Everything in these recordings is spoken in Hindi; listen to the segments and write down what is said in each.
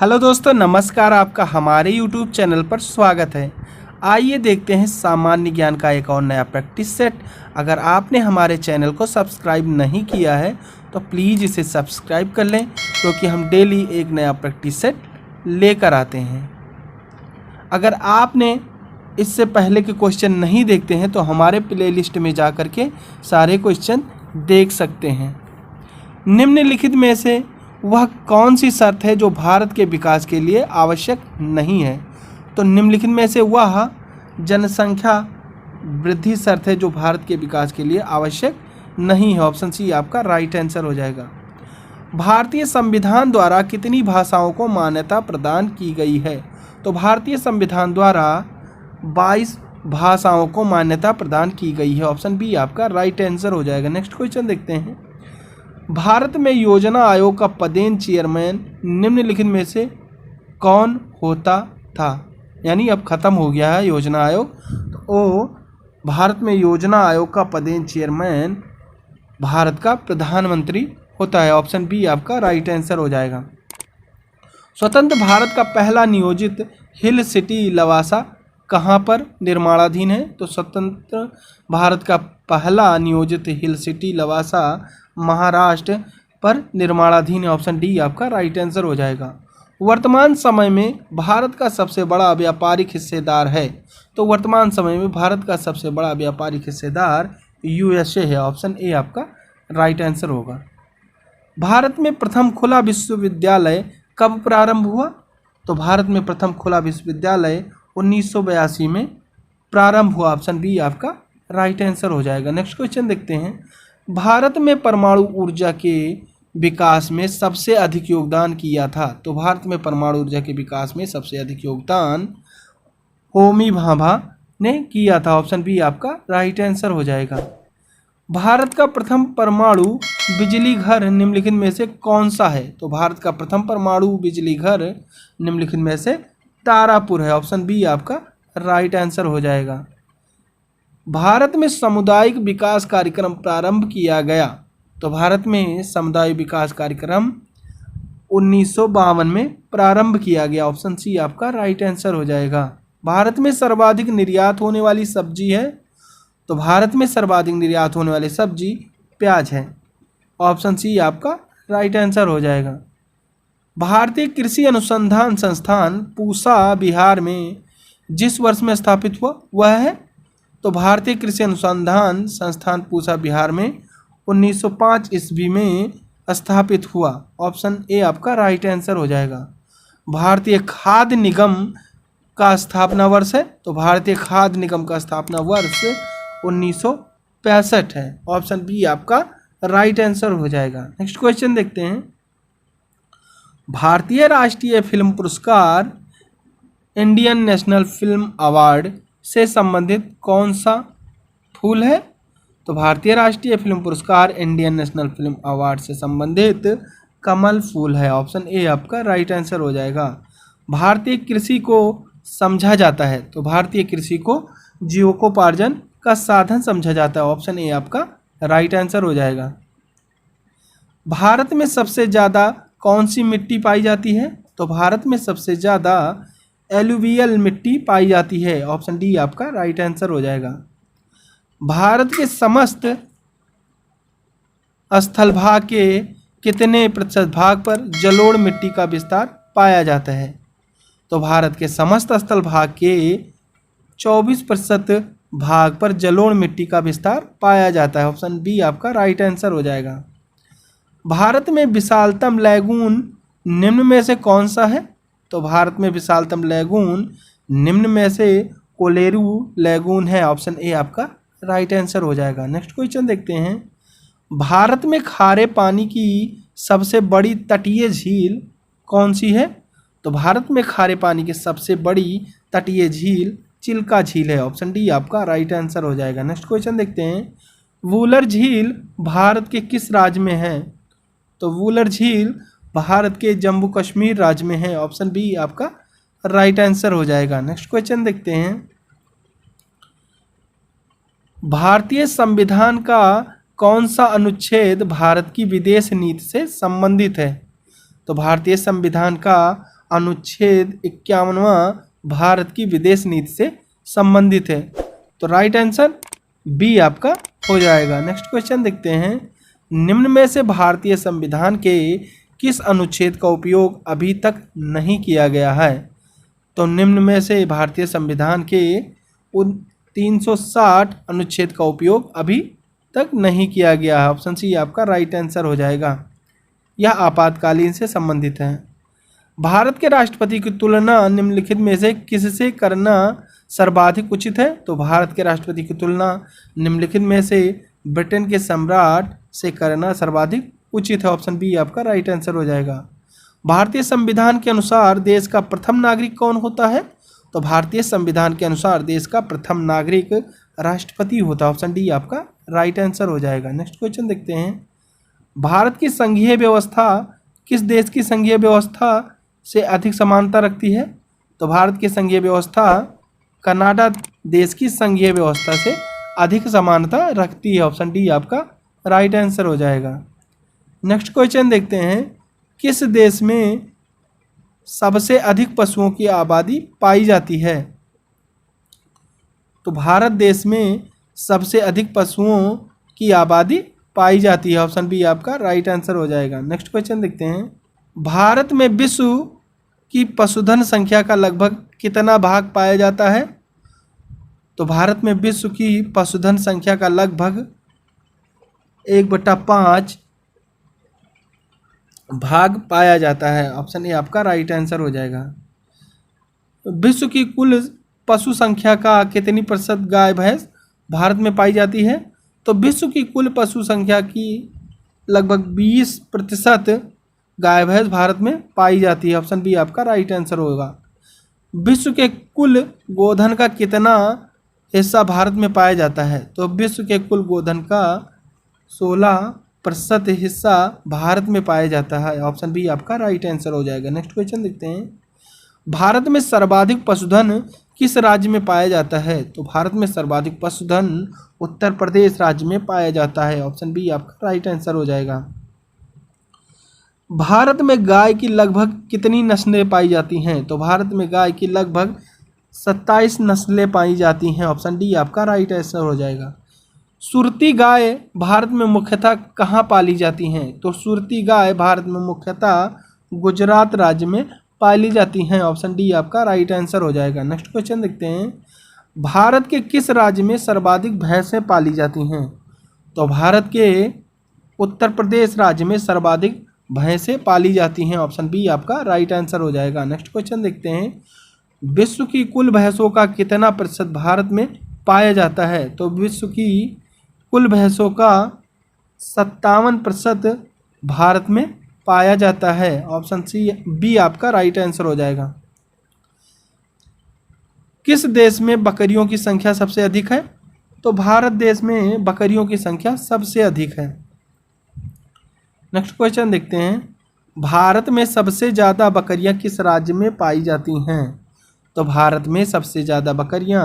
हेलो दोस्तों, नमस्कार। आपका हमारे YouTube चैनल पर स्वागत है। आइए देखते हैं सामान्य ज्ञान का एक और नया प्रैक्टिस सेट। अगर आपने हमारे चैनल को सब्सक्राइब नहीं किया है तो प्लीज़ इसे सब्सक्राइब कर लें, क्योंकि हम डेली एक नया प्रैक्टिस सेट लेकर आते हैं। अगर आपने इससे पहले के क्वेश्चन नहीं देखते हैं तो हमारे प्लेलिस्ट में जा कर के सारे क्वेश्चन देख सकते हैं। निम्नलिखित में से वह कौन सी शर्त है जो भारत के विकास के लिए आवश्यक नहीं है? तो निम्नलिखित में से वह जनसंख्या वृद्धि शर्त है जो भारत के विकास के लिए आवश्यक नहीं है। ऑप्शन सी आपका राइट आंसर हो जाएगा। भारतीय संविधान द्वारा कितनी भाषाओं को मान्यता प्रदान की गई है? तो भारतीय संविधान द्वारा 22 भाषाओं को मान्यता प्रदान की गई है। ऑप्शन बी आपका राइट आंसर हो जाएगा। नेक्स्ट क्वेश्चन देखते हैं। भारत में योजना आयोग का पदेन चेयरमैन निम्नलिखित में से कौन होता था? यानी अब खत्म हो गया है योजना आयोग, तो भारत में योजना आयोग का पदेन चेयरमैन भारत का प्रधानमंत्री होता है। ऑप्शन बी आपका राइट आंसर हो जाएगा। स्वतंत्र भारत का पहला नियोजित हिल सिटी लवासा कहाँ पर निर्माणाधीन है? तो स्वतंत्र भारत का पहला नियोजित हिल सिटी लवासा महाराष्ट्र पर निर्माणाधीन है। ऑप्शन डी आपका राइट आंसर हो जाएगा। वर्तमान समय में भारत का सबसे बड़ा व्यापारिक हिस्सेदार है? तो वर्तमान समय में भारत का सबसे बड़ा व्यापारिक हिस्सेदार यूएसए है। ऑप्शन ए आपका राइट आंसर होगा। भारत में प्रथम खुला विश्वविद्यालय कब प्रारंभ हुआ? तो भारत में प्रथम खुला विश्वविद्यालय 1982 में प्रारंभ हुआ। ऑप्शन बी आपका राइट आंसर हो जाएगा। नेक्स्ट क्वेश्चन देखते हैं। भारत में परमाणु ऊर्जा के विकास में सबसे अधिक योगदान किया था? तो भारत में परमाणु ऊर्जा के विकास में सबसे अधिक योगदान होमी भाभा ने किया था। ऑप्शन बी आपका राइट आंसर हो जाएगा। भारत का प्रथम परमाणु बिजली घर निम्नलिखित में से कौन सा है? तो भारत का प्रथम परमाणु बिजली घर निम्नलिखित में से तारापुर है। ऑप्शन बी आपका राइट आंसर हो जाएगा। भारत में सामुदायिक विकास कार्यक्रम प्रारंभ किया गया? तो भारत में सामुदायिक विकास कार्यक्रम 1952 में प्रारंभ किया गया। ऑप्शन सी आपका राइट आंसर हो जाएगा। भारत में सर्वाधिक निर्यात होने वाली सब्जी है? तो भारत में सर्वाधिक निर्यात होने वाली सब्जी प्याज है। ऑप्शन सी आपका राइट आंसर हो जाएगा। भारतीय कृषि अनुसंधान संस्थान पूसा बिहार में जिस वर्ष में स्थापित हुआ वह है? तो भारतीय कृषि अनुसंधान संस्थान पूसा बिहार में 1905 ईस्वी में स्थापित हुआ। ऑप्शन ए आपका राइट आंसर हो जाएगा। भारतीय खाद्य निगम का स्थापना वर्ष है? तो भारतीय खाद्य निगम का स्थापना वर्ष 1965 है। ऑप्शन बी आपका राइट आंसर हो जाएगा। नेक्स्ट क्वेश्चन देखते हैं। भारतीय राष्ट्रीय फिल्म पुरस्कार इंडियन नेशनल फिल्म अवार्ड से संबंधित कौन सा फूल है? तो भारतीय राष्ट्रीय फिल्म पुरस्कार इंडियन नेशनल फिल्म अवार्ड से संबंधित कमल फूल है। ऑप्शन ए आपका राइट आंसर हो जाएगा। भारतीय कृषि को समझा जाता है? तो भारतीय कृषि को जीविकोपार्जन का साधन समझा जाता है। ऑप्शन ए आपका राइट आंसर हो जाएगा। भारत में सबसे ज़्यादा कौन सी मिट्टी पाई जाती है? तो भारत में सबसे ज़्यादा एलुवियल मिट्टी पाई जाती है। ऑप्शन डी आपका राइट आंसर हो जाएगा। भारत के समस्त स्थल भाग के कितने प्रतिशत भाग पर जलोढ़ मिट्टी का विस्तार पाया जाता है? तो भारत के समस्त स्थल भाग के 24% भाग पर जलोढ़ मिट्टी का विस्तार पाया जाता है। ऑप्शन बी आपका राइट आंसर हो जाएगा। भारत में विशालतम लैगून निम्न में से कौन सा है? तो भारत में विशालतम लैगून निम्न में से कोलेरू लैगून है। ऑप्शन ए आपका राइट आंसर हो जाएगा। नेक्स्ट क्वेश्चन देखते हैं। भारत में खारे पानी की सबसे बड़ी तटीय झील कौन सी है? तो भारत में खारे पानी की सबसे बड़ी तटीय झील चिल्का झील है। ऑप्शन डी आपका राइट आंसर हो जाएगा। नेक्स्ट क्वेश्चन देखते हैं। वूलर झील भारत के किस राज्य में है? तो वूलर झील भारत के जम्मू कश्मीर राज्य में है। ऑप्शन बी आपका राइट आंसर हो जाएगा। नेक्स्ट क्वेश्चन देखते हैं। भारतीय संविधान का कौन सा अनुच्छेद भारत की विदेश नीति से संबंधित है? तो भारतीय संविधान का अनुच्छेद 51वां भारत की विदेश नीति से संबंधित है। तो राइट आंसर बी आपका हो जाएगा। नेक्स्ट क्वेश्चन देखते हैं, निम्न में से भारतीय संविधान के किस अनुच्छेद का उपयोग अभी तक नहीं किया गया है? तो निम्न में से भारतीय संविधान के उन 360 अनुच्छेद का उपयोग अभी तक नहीं किया गया है। ऑप्शन सी आपका राइट आंसर हो जाएगा। यह आपातकालीन से संबंधित है। भारत के राष्ट्रपति की तुलना निम्नलिखित में से किससे करना सर्वाधिक उचित है? तो भारत के राष्ट्रपति की तुलना निम्नलिखित में से ब्रिटेन के सम्राट से करना सर्वाधिक उचित है। ऑप्शन बी आपका राइट आंसर हो जाएगा। भारतीय संविधान के अनुसार देश का प्रथम नागरिक कौन होता है? तो भारतीय संविधान के अनुसार देश का प्रथम नागरिक राष्ट्रपति होता है। ऑप्शन डी आपका राइट आंसर हो जाएगा। नेक्स्ट क्वेश्चन देखते हैं, भारत की संघीय व्यवस्था किस देश की संघीय व्यवस्था से अधिक समानता रखती है? तो भारत की संघीय व्यवस्था कनाडा देश की संघीय व्यवस्था से अधिक समानता रखती है। ऑप्शन डी आपका राइट आंसर हो जाएगा। नेक्स्ट क्वेश्चन देखते हैं, किस देश में सबसे अधिक पशुओं की आबादी पाई जाती है? तो भारत देश में सबसे अधिक पशुओं की आबादी पाई जाती है। ऑप्शन बी आपका राइट आंसर हो जाएगा। नेक्स्ट क्वेश्चन देखते हैं, भारत में विश्व की पशुधन संख्या का लगभग कितना भाग पाया जाता है? तो भारत में विश्व की पशुधन संख्या का लगभग 1/5 भाग पाया जाता है। ऑप्शन ए आपका राइट आंसर हो जाएगा। विश्व की कुल पशु संख्या का कितनी प्रतिशत गाय भैंस भारत में पाई जाती है? तो विश्व की कुल पशु संख्या की लगभग 20% गाय भैंस भारत में पाई जाती है। ऑप्शन बी आपका राइट आंसर होगा। विश्व के कुल गोधन का कितना हिस्सा भारत में पाया जाता है? तो विश्व के कुल गोधन का 16% हिस्सा भारत में पाया जाता है। ऑप्शन बी आपका राइट आंसर हो जाएगा। नेक्स्ट क्वेश्चन देखते हैं, भारत में सर्वाधिक पशुधन किस राज्य में पाया जाता है? तो भारत में सर्वाधिक पशुधन उत्तर प्रदेश राज्य में पाया जाता है। ऑप्शन बी आपका राइट आंसर हो जाएगा। भारत में गाय की लगभग कितनी नस्लें पाई जाती हैं? तो भारत में गाय की लगभग 27 नस्लें पाई जाती हैं। ऑप्शन डी आपका राइट आंसर हो जाएगा। सुरती गाय भारत में मुख्यतः कहाँ पाली जाती हैं? तो सुरती गाय भारत में मुख्यतः गुजरात राज्य में पाली जाती हैं। ऑप्शन डी आपका राइट आंसर हो जाएगा। नेक्स्ट क्वेश्चन देखते हैं, भारत के किस राज्य में सर्वाधिक भैंसें पाली जाती हैं? तो भारत के उत्तर प्रदेश राज्य में सर्वाधिक भैंसें पाली जाती हैं। ऑप्शन बी आपका राइट आंसर हो जाएगा। नेक्स्ट क्वेश्चन देखते हैं, विश्व की कुल भैंसों का कितना प्रतिशत भारत में पाया जाता है? तो विश्व की कुल भैंसों का 57% भारत में पाया जाता है। ऑप्शन सी बी आपका राइट आंसर हो जाएगा। किस देश में बकरियों की संख्या सबसे अधिक है? तो भारत देश में बकरियों की संख्या सबसे अधिक है। नेक्स्ट क्वेश्चन देखते हैं, भारत में सबसे ज़्यादा बकरियां किस राज्य में पाई जाती हैं? तो भारत में सबसे ज़्यादा बकरियां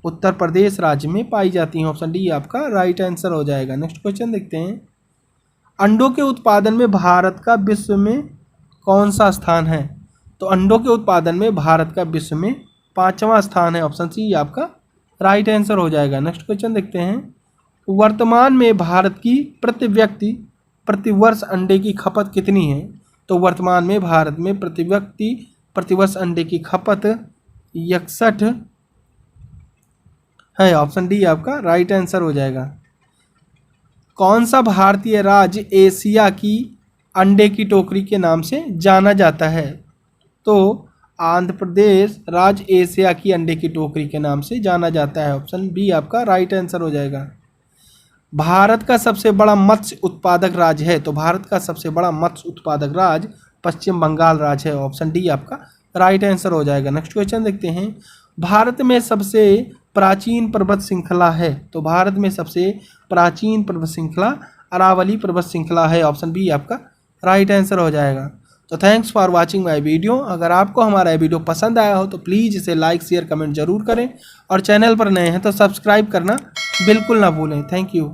उत्तर प्रदेश राज्य में पाई जाती हैं। ऑप्शन डी आपका राइट आंसर हो जाएगा। नेक्स्ट क्वेश्चन देखते हैं, अंडों के उत्पादन में भारत का विश्व में कौन सा स्थान है? तो अंडों के उत्पादन में भारत का विश्व में 5वां स्थान है। ऑप्शन सी आपका राइट आंसर हो जाएगा। नेक्स्ट क्वेश्चन देखते हैं, वर्तमान में भारत की प्रति व्यक्ति प्रतिवर्ष अंडे की खपत कितनी है? तो वर्तमान में भारत में प्रति व्यक्ति प्रतिवर्ष अंडे की खपत 61 है। ऑप्शन डी आपका राइट आंसर हो जाएगा। कौन सा भारतीय राज्य एशिया की अंडे की टोकरी के नाम से जाना जाता है? तो आंध्र प्रदेश राज्य एशिया की अंडे की टोकरी के नाम से जाना जाता है। ऑप्शन बी आपका राइट आंसर हो जाएगा। भारत का सबसे बड़ा मत्स्य उत्पादक राज्य है? तो भारत का सबसे बड़ा मत्स्य उत्पादक राज्य पश्चिम बंगाल राज्य है। ऑप्शन डी आपका राइट आंसर हो जाएगा। नेक्स्ट क्वेश्चन देखते हैं, भारत में सबसे प्राचीन पर्वत श्रृंखला है? तो भारत में सबसे प्राचीन पर्वत श्रृंखला अरावली पर्वत श्रृंखला है। ऑप्शन बी आपका राइट आंसर हो जाएगा। तो thanks for watching my video. अगर आपको हमारा वीडियो पसंद आया हो तो प्लीज़ इसे लाइक शेयर कमेंट जरूर करें और चैनल पर नए हैं तो सब्सक्राइब करना बिल्कुल ना भूलें। Thank you.